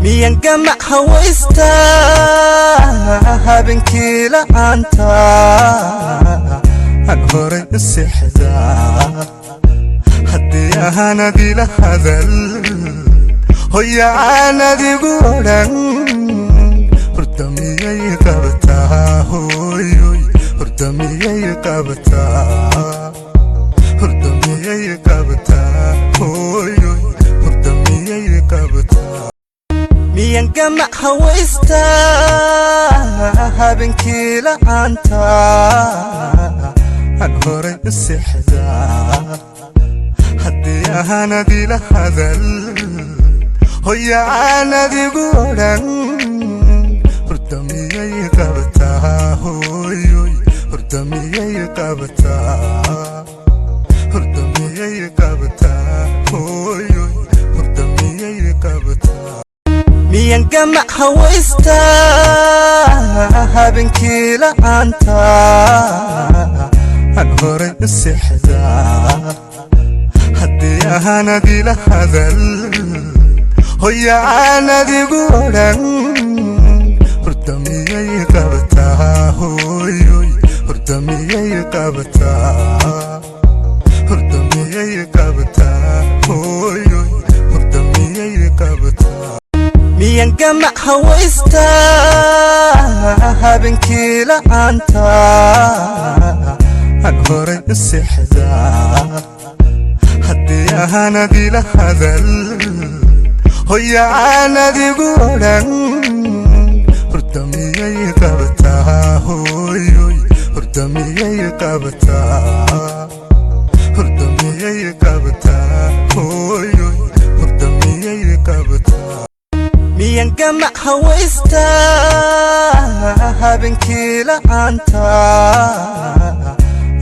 miyan gama hawaysta habeenkii la'aanta aan horay u seexdaa haddii ahaanadii la hadal hoya aanadigu odhan hurda miyay qabataa hooyoy hurda miyay qabataa hurda miyay qabataa hooyoy hurda miyay qabataa miyan gama hawaysta habeenkii la'aanta aan horay u seexdaa haddii ahaanadii la hadal hoya aanadigu odhan hurda miyay qabataa hooyoy hurda miyay qabataa hurda miyay qabataa hooyoy hurda miyay qabataa miyan gama hawaysta habeenkii la'aanta aan horay u seexdaa haddii ahaanadii la hadal hoya aanadigu odhan hurda miyay qabataa hooyoy hurda miyay qabataa hurda miyay qabataa hooyoy hurda miyay qabataa miyan gama hawaysta habeenkii la'aanta aan horay u seexdaa haddii ahaanadii la hadal hoya aanadigu odhan hurda miyay qabataa hooyoy hurda miyay qabataa hurda miyay qabataa hooyoy hurda miyay qabataa miyan gama hawaysta habeenkii la'aanta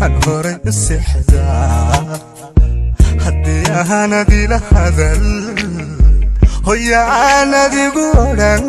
aan horay u seexdaa haddii ahaanadii la hadal hoya aanadigu odhan